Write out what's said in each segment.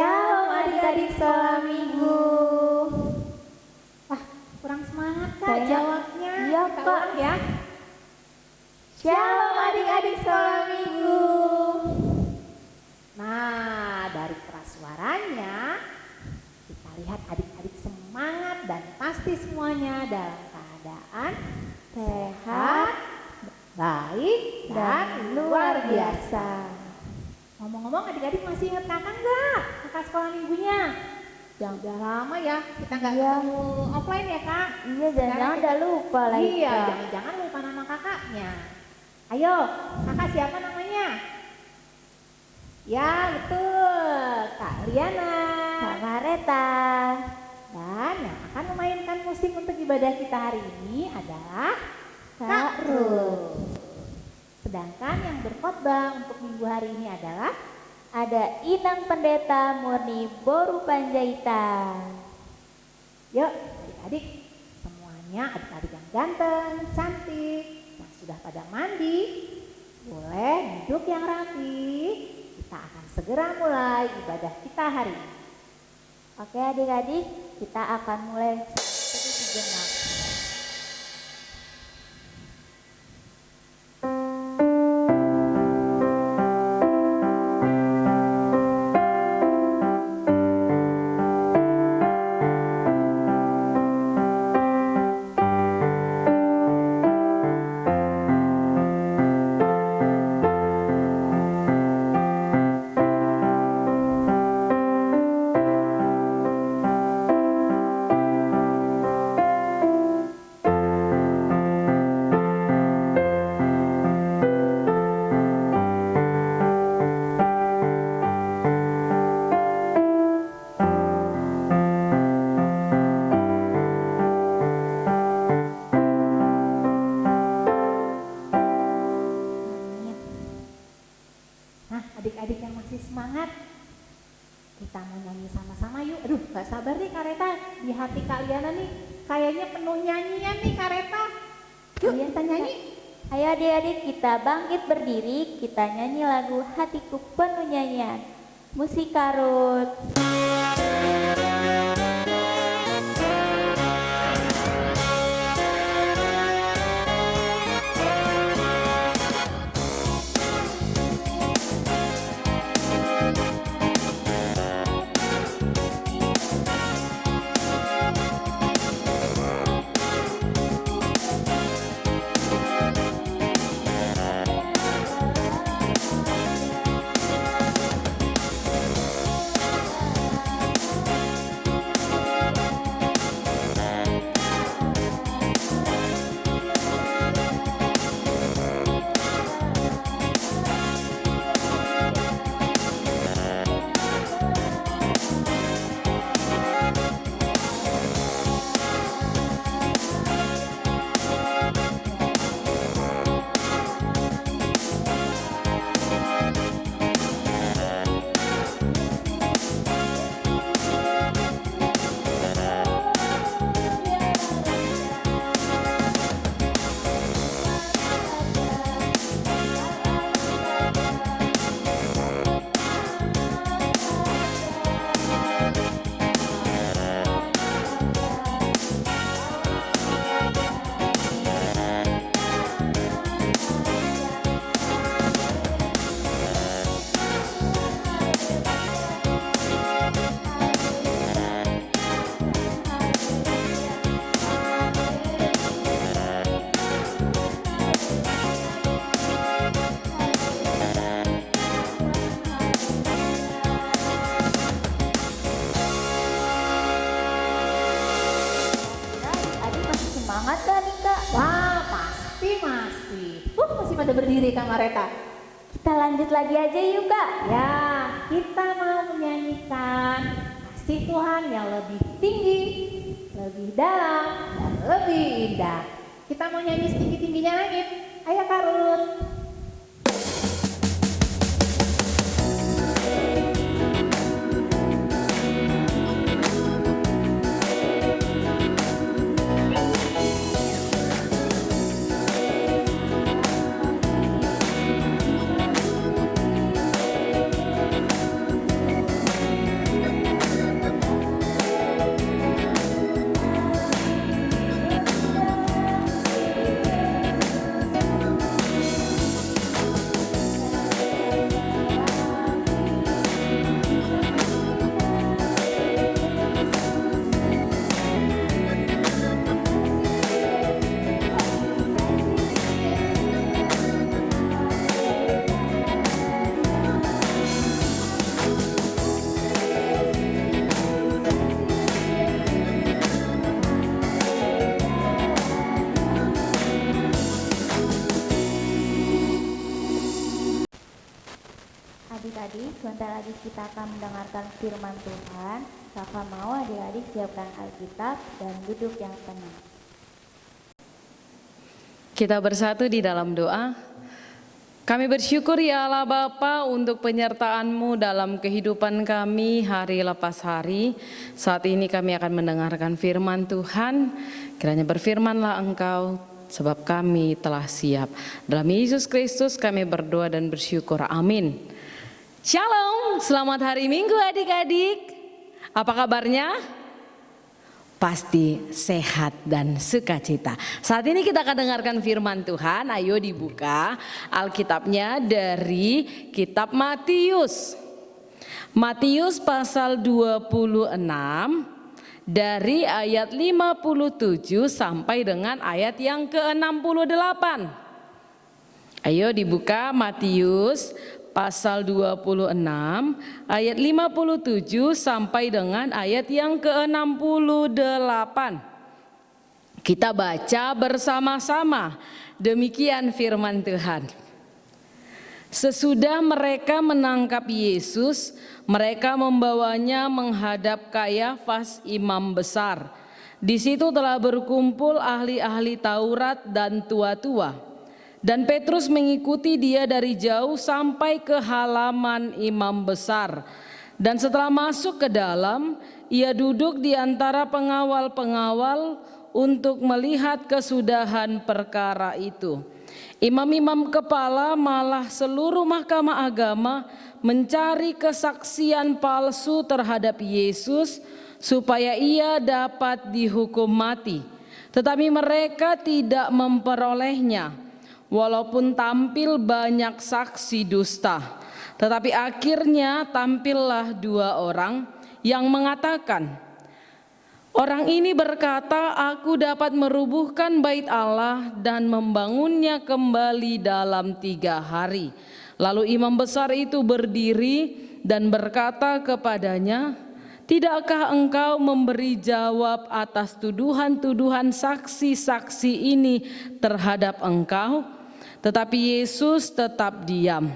Shalom adik-adik sekolah minggu. Wah, kurang semangat Kak jawabnya. Iya Kita Kak. ulang ya. Shalom adik-adik sekolah minggu. Nah, dari keras suaranya kita lihat adik-adik semangat dan pasti semuanya dalam keadaan sehat, baik, dan luar biasa. Ngomong-ngomong adik-adik masih ingat kakak nggak? Kakak sekolah minggunya? Yang udah lama ya kita nggak ketemu offline ya Kak? Iya, jangan-jangan udah lupa lagi. Iya, Kak. jangan-jangan lupa nama kakaknya. Ayo, kakak siapa namanya? Ya betul, Kak Liana. Kak Mareta. Dan yang akan memainkan musik untuk ibadah kita hari ini adalah Kak Ruth. Sedangkan yang berkhotbah untuk minggu hari ini adalah Ada Inang Pendeta Murni Boru Panjaitan. yuk adik-adik semuanya, adik-adik yang ganteng, cantik, yang sudah pada mandi, boleh duduk yang rapi. Kita akan segera mulai ibadah kita hari ini. Oke adik-adik, kita akan mulai sejenak. Nah, adik-adik yang masih semangat, kita mau nyanyi sama-sama yuk. Aduh, gak sabar nih Kak Reta. Di hati Kak Liana nih, kayaknya penuh nyanyian nih Kak Reta. Yuk, kita nyanyi. Ayo adik-adik, kita bangkit berdiri, kita nyanyi lagu Hatiku Penuh Nyanyian. Musik Kak Ruth. Adik masih semangat kan nih Kak? Wah, pasti masih. Masih pada berdiri Kak Mareta. Kita lanjut lagi aja yuk Kak. Ya, kita mau menyanyikan kasih Tuhan yang lebih tinggi, lebih dalam, dan lebih indah. Kita mau nyanyi setinggi-tingginya langit. Ayo Kak Ruth. sebentar lagi kita akan mendengarkan firman Tuhan. Kakak mau adik-adik siapkan Alkitab dan duduk yang tenang. Kita bersatu di dalam doa. Kami bersyukur ya Allah Bapa untuk penyertaan-Mu dalam kehidupan kami hari lepas hari. Saat ini kami akan mendengarkan firman Tuhan. Kiranya berfirmanlah Engkau, sebab kami telah siap. Dalam Yesus Kristus kami berdoa dan bersyukur. Amin. Shalom, selamat hari Minggu adik-adik. Apa kabarnya? Pasti sehat dan sukacita. Saat ini kita akan dengarkan firman Tuhan. Ayo dibuka Alkitabnya dari kitab Matius. Matius pasal 26 dari ayat 57 sampai dengan ayat yang ke-68. Ayo dibuka Matius pasal 26 ayat 57 sampai dengan ayat yang ke-68. Kita baca bersama-sama. Demikian firman Tuhan. Sesudah mereka menangkap Yesus, mereka membawanya menghadap Kayafas imam besar. Di situ telah berkumpul ahli-ahli Taurat dan tua-tua. Dan Petrus mengikuti dia dari jauh sampai ke halaman imam besar. Dan setelah masuk ke dalam, ia duduk di antara pengawal-pengawal untuk melihat kesudahan perkara itu. Imam-imam kepala malah seluruh mahkamah agama mencari kesaksian palsu terhadap Yesus supaya ia dapat dihukum mati. Tetapi mereka tidak memperolehnya. Walaupun tampil banyak saksi dusta, tetapi akhirnya tampillah dua orang yang mengatakan, orang ini berkata, aku dapat merubuhkan bait Allah dan membangunnya kembali dalam 3 hari. Lalu imam besar itu berdiri dan berkata kepadanya, tidakkah engkau memberi jawab atas tuduhan-tuduhan saksi-saksi ini terhadap engkau? Tetapi Yesus tetap diam.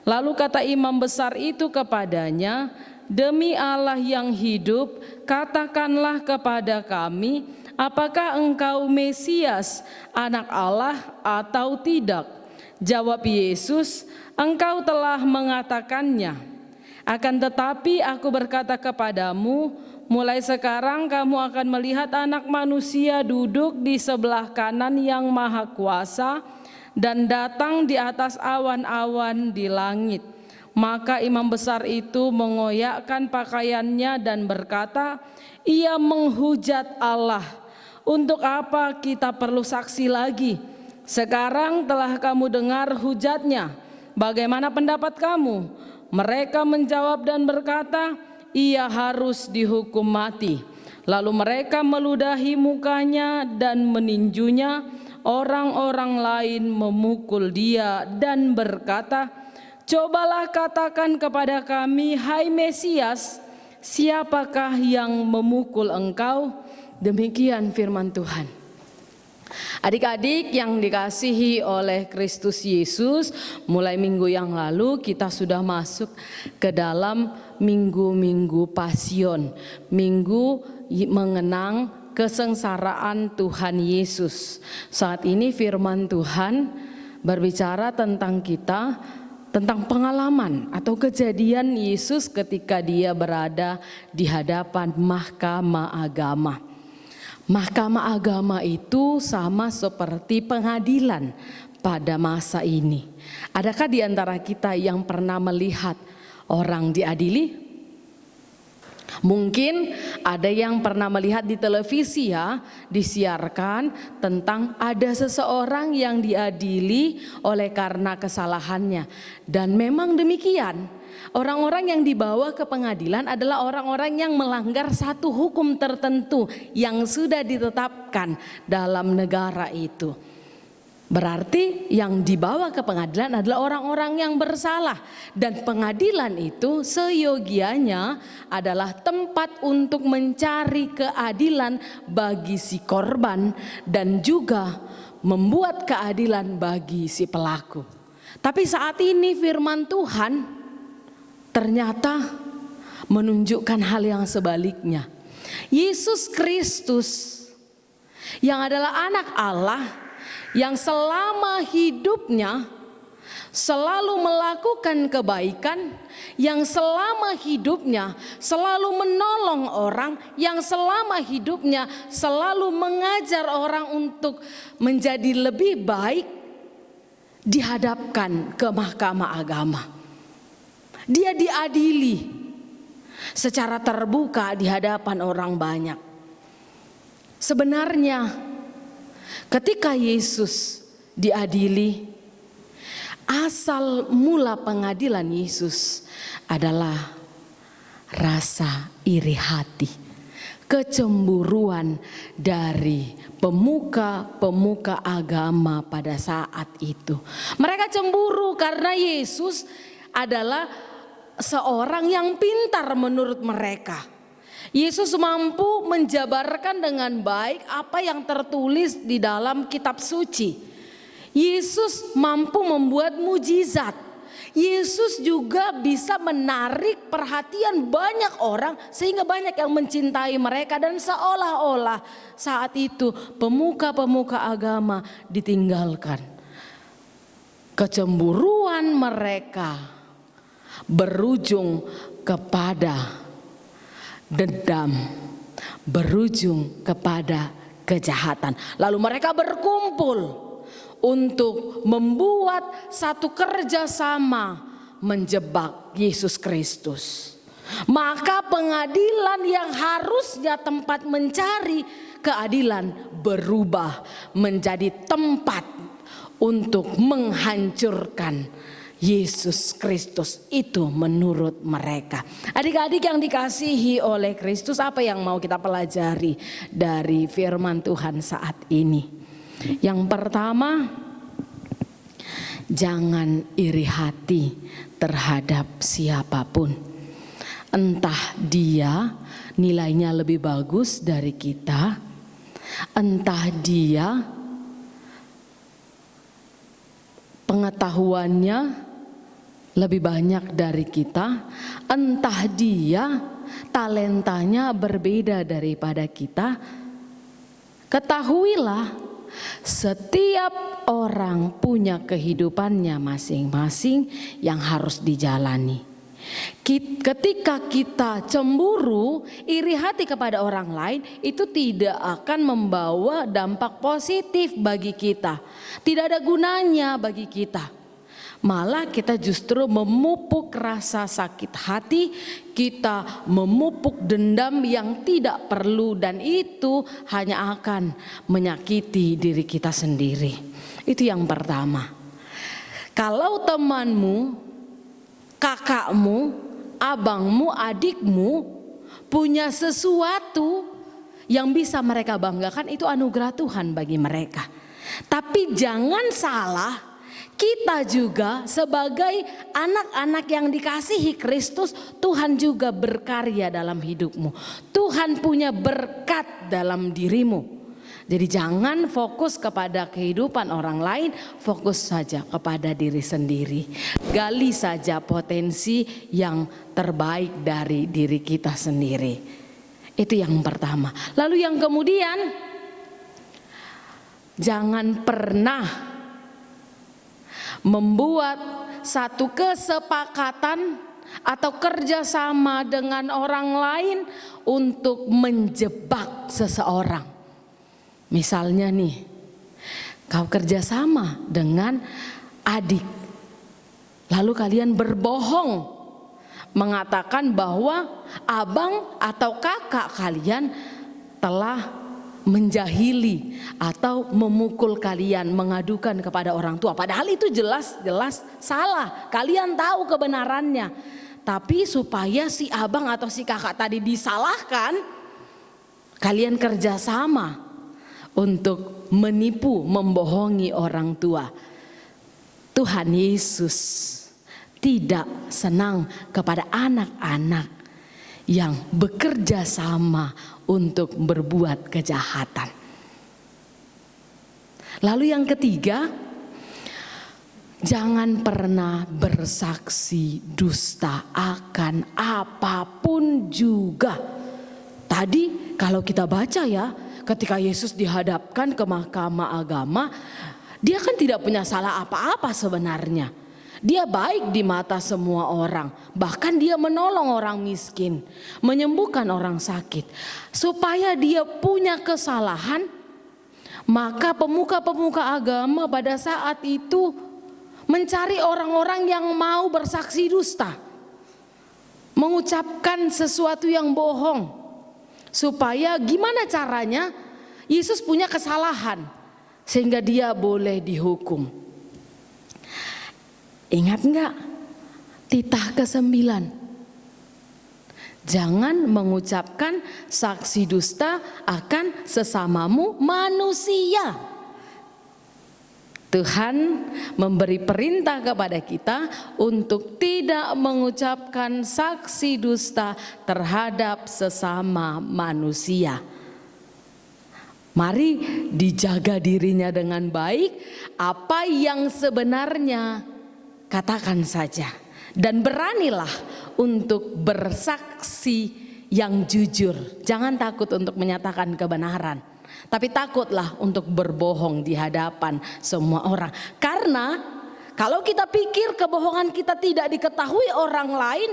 Lalu kata imam besar itu kepadanya, demi Allah yang hidup, katakanlah kepada kami, apakah engkau Mesias, anak Allah atau tidak? Jawab Yesus, engkau telah mengatakannya. Akan tetapi aku berkata kepadamu, mulai sekarang kamu akan melihat Anak Manusia duduk di sebelah kanan Yang Maha Kuasa dan datang di atas awan-awan di langit. Maka imam besar itu mengoyakkan pakaiannya dan berkata, ia menghujat Allah. Untuk apa kita perlu saksi lagi? Sekarang telah kamu dengar hujatnya. Bagaimana pendapat kamu? Mereka menjawab dan berkata, ia harus dihukum mati. Lalu mereka meludahi mukanya dan meninjunya. Orang-orang lain memukul dia dan berkata, cobalah katakan kepada kami, hai Mesias, siapakah yang memukul engkau? Demikian firman Tuhan. Adik-adik yang dikasihi oleh Kristus Yesus, mulai minggu yang lalu kita sudah masuk ke dalam minggu-minggu Pasion, minggu mengenang kesengsaraan Tuhan Yesus. Saat ini firman Tuhan berbicara tentang kita, tentang pengalaman atau kejadian Yesus ketika dia berada di hadapan mahkamah agama. Mahkamah agama itu sama seperti pengadilan pada masa ini. Adakah di antara kita yang pernah melihat orang diadili? Mungkin ada yang pernah melihat di televisi ya, disiarkan tentang ada seseorang yang diadili oleh karena kesalahannya. Dan memang demikian, orang-orang yang dibawa ke pengadilan adalah orang-orang yang melanggar satu hukum tertentu yang sudah ditetapkan dalam negara itu. Berarti yang dibawa ke pengadilan adalah orang-orang yang bersalah. Dan pengadilan itu seyogianya adalah tempat untuk mencari keadilan bagi si korban dan juga membuat keadilan bagi si pelaku. Tapi saat ini firman Tuhan ternyata menunjukkan hal yang sebaliknya. Yesus Kristus yang adalah anak Allah, yang selama hidupnya selalu melakukan kebaikan, yang selama hidupnya selalu menolong orang, yang selama hidupnya selalu mengajar orang untuk menjadi lebih baik, dihadapkan ke mahkamah agama. Dia diadili secara terbuka di hadapan orang banyak. Sebenarnya ketika Yesus diadili, asal mula pengadilan Yesus adalah rasa iri hati, kecemburuan dari pemuka-pemuka agama pada saat itu. Mereka cemburu karena Yesus adalah seorang yang pintar menurut mereka. Yesus mampu menjabarkan dengan baik apa yang tertulis di dalam kitab suci. Yesus mampu membuat mujizat. Yesus juga bisa menarik perhatian banyak orang sehingga banyak yang mencintai mereka, dan seolah-olah saat itu pemuka-pemuka agama ditinggalkan. Kecemburuan mereka berujung kepada dendam, berujung kepada kejahatan. Lalu mereka berkumpul untuk membuat satu kerjasama menjebak Yesus Kristus. Maka pengadilan yang harusnya tempat mencari keadilan berubah menjadi tempat untuk menghancurkan Yesus Kristus itu menurut mereka. Adik-adik yang dikasihi oleh Kristus, apa yang mau kita pelajari dari firman Tuhan saat ini? Yang pertama, jangan iri hati terhadap siapapun. Entah dia nilainya lebih bagus dari kita, entah dia pengetahuannya lebih banyak dari kita, entah dia talentanya berbeda daripada kita. Ketahuilah, setiap orang punya kehidupannya masing-masing yang harus dijalani. Ketika kita cemburu, iri hati kepada orang lain, itu tidak akan membawa dampak positif bagi kita. Tidak ada gunanya bagi kita. Malah kita justru memupuk rasa sakit hati, kita memupuk dendam yang tidak perlu, dan itu hanya akan menyakiti diri kita sendiri. Itu yang pertama. Kalau temanmu, kakakmu, abangmu, adikmu punya sesuatu yang bisa mereka banggakan, itu anugerah Tuhan bagi mereka. Tapi jangan salah, kita juga sebagai anak-anak yang dikasihi Kristus, Tuhan juga berkarya dalam hidupmu. Tuhan punya berkat dalam dirimu. Jadi jangan fokus kepada kehidupan orang lain, fokus saja kepada diri sendiri. Gali saja potensi yang terbaik dari diri kita sendiri. Itu yang pertama. Lalu yang kemudian, jangan pernah membuat satu kesepakatan atau kerjasama dengan orang lain untuk menjebak seseorang. Misalnya nih, kau kerjasama dengan adik, lalu kalian berbohong mengatakan bahwa abang atau kakak kalian telah menjahili atau memukul kalian, mengadukan kepada orang tua. Padahal itu jelas-jelas salah. Kalian tahu kebenarannya. Tapi supaya si abang atau si kakak tadi disalahkan, kalian kerjasama untuk menipu, membohongi orang tua. Tuhan Yesus tidak senang kepada anak-anak yang bekerja sama untuk berbuat kejahatan. Lalu yang ketiga, Jangan pernah bersaksi dusta akan apapun juga. Tadi kalau kita baca ya, ketika Yesus dihadapkan ke mahkamah agama, dia kan tidak punya salah apa-apa sebenarnya. Dia baik di mata semua orang, bahkan dia menolong orang miskin, menyembuhkan orang sakit. Supaya dia punya kesalahan, maka pemuka-pemuka agama pada saat itu mencari orang-orang yang mau bersaksi dusta, mengucapkan sesuatu yang bohong, supaya gimana caranya Yesus punya kesalahan sehingga dia boleh dihukum. Ingat enggak? Titah ke-9. Jangan mengucapkan saksi dusta akan sesamamu manusia. Tuhan memberi perintah kepada kita untuk tidak mengucapkan saksi dusta terhadap sesama manusia. Mari dijaga dirinya dengan baik, apa yang sebenarnya katakan saja. Dan beranilah untuk bersaksi yang jujur. Jangan takut untuk menyatakan kebenaran, tapi takutlah untuk berbohong di hadapan semua orang. Karena kalau kita pikir kebohongan kita tidak diketahui orang lain,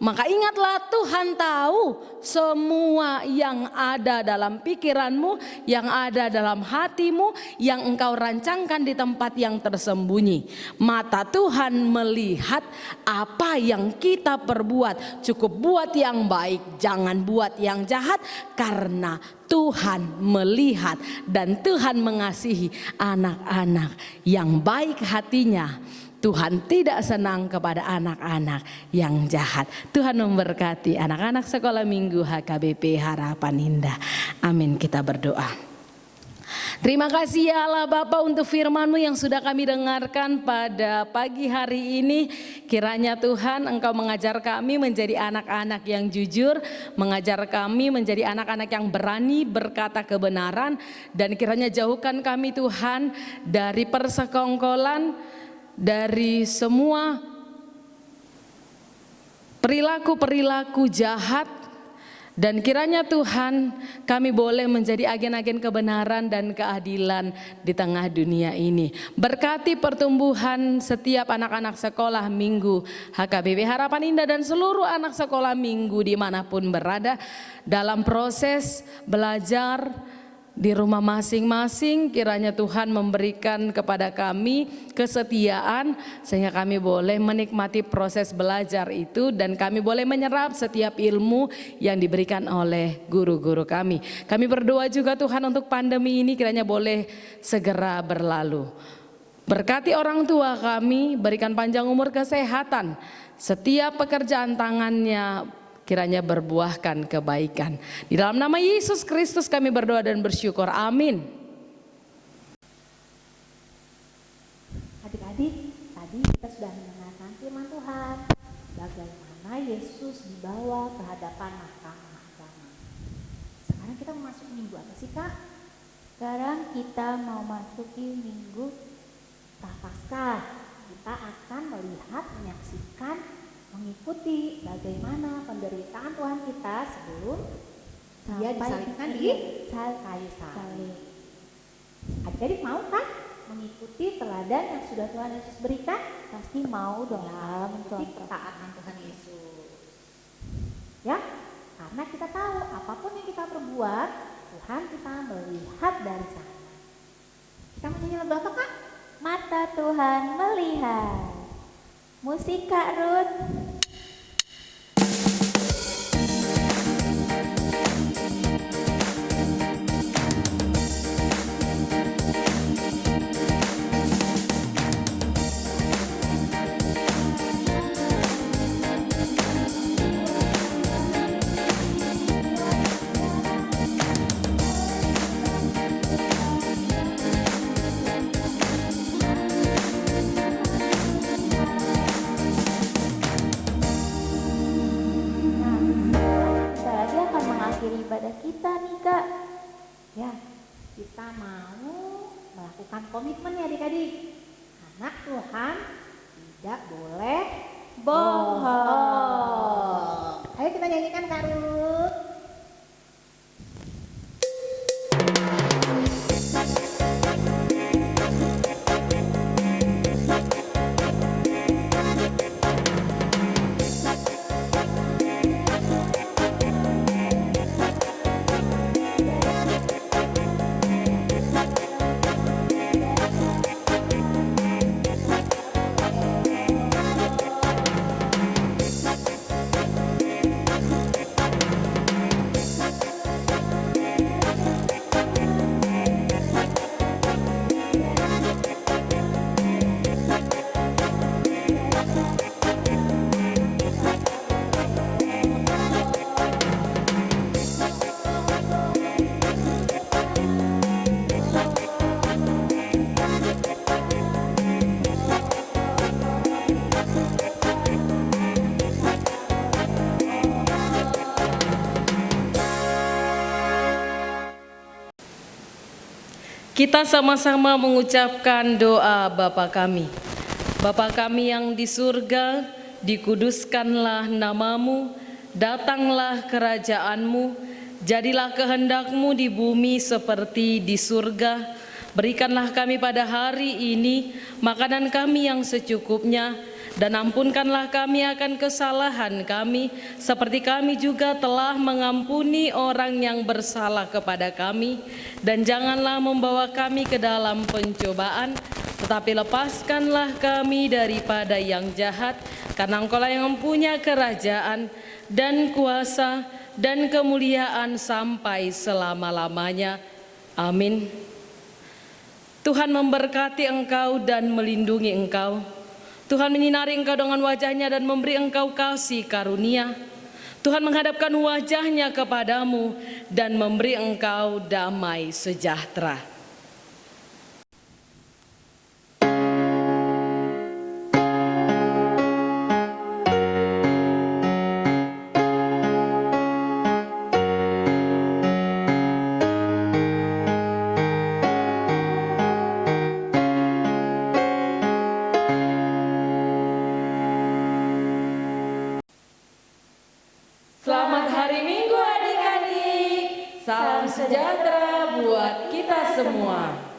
maka ingatlah Tuhan tahu semua yang ada dalam pikiranmu, yang ada dalam hatimu, yang engkau rancangkan di tempat yang tersembunyi. Mata Tuhan melihat apa yang kita perbuat. Cukup buat yang baik, jangan buat yang jahat, karena Tuhan melihat dan Tuhan mengasihi anak-anak yang baik hatinya. Tuhan tidak senang kepada anak-anak yang jahat. Tuhan memberkati anak-anak sekolah minggu HKBP Harapan Indah. Amin, kita berdoa. Terima kasih ya Allah Bapa untuk firman-Mu yang sudah kami dengarkan pada pagi hari ini. Kiranya Tuhan Engkau mengajar kami menjadi anak-anak yang jujur, mengajar kami menjadi anak-anak yang berani berkata kebenaran, dan kiranya jauhkan kami Tuhan dari persekongkolan, dari semua perilaku-perilaku jahat, dan kiranya Tuhan kami boleh menjadi agen-agen kebenaran dan keadilan di tengah dunia ini. Berkati pertumbuhan setiap anak-anak sekolah minggu HKBP Harapan Indah dan seluruh anak sekolah minggu dimanapun berada dalam proses belajar di rumah masing-masing. Kiranya Tuhan memberikan kepada kami kesetiaan sehingga kami boleh menikmati proses belajar itu, dan kami boleh menyerap setiap ilmu yang diberikan oleh guru-guru kami. Kami berdoa juga Tuhan untuk pandemi ini kiranya boleh segera berlalu. Berkati orang tua kami, berikan panjang umur kesehatan, setiap pekerjaan tangannya kiranya berbuahkan kebaikan. Di dalam nama Yesus Kristus kami berdoa dan bersyukur. Amin. Adik-adik, tadi kita sudah mendengarkan firman Tuhan, bagaimana Yesus dibawa ke hadapan mahkamah agama. Sekarang kita mau masuk minggu apa sih Kak? Sekarang kita mau masuki minggu Prapaskah. Kita akan melihat, menyaksikan, mengikuti bagaimana penderitaan Tuhan kita sebelum Dia disalibkan di kayu salib. Adik-adik mau kan mengikuti teladan yang sudah Tuhan Yesus berikan? Pasti mau dong, mengikuti ketaatan Tuhan Yesus. Ya, karena kita tahu apapun yang kita perbuat, Tuhan kita melihat dari sana. Kita menyanyi lagu apa Kak? Mata Tuhan melihat. Musik Kak Ruth. Ibadah kita nih Kak. Ya, kita mau melakukan komitmen ya adik-adik. Anak Tuhan tidak boleh bohong. Ayo kita nyanyikan Kak Ruth. Kita sama-sama mengucapkan doa Bapa kami. Bapa kami yang di surga, dikuduskanlah namamu, datanglah kerajaanmu, jadilah kehendakmu di bumi seperti di surga. Berikanlah kami pada hari ini makanan kami yang secukupnya, dan ampunkanlah kami akan kesalahan kami, seperti kami juga telah mengampuni orang yang bersalah kepada kami. Dan janganlah membawa kami ke dalam pencobaan, tetapi lepaskanlah kami daripada yang jahat, karena Engkau-lah yang mempunyai kerajaan dan kuasa dan kemuliaan sampai selama-lamanya. Amin. Tuhan memberkati engkau dan melindungi engkau. Tuhan menyinari engkau dengan wajah-Nya dan memberi engkau kasih karunia. Tuhan menghadapkan wajah-Nya kepadamu dan memberi engkau damai sejahtera. Selamat hari Minggu adik-adik. Salam sejahtera buat kita semua.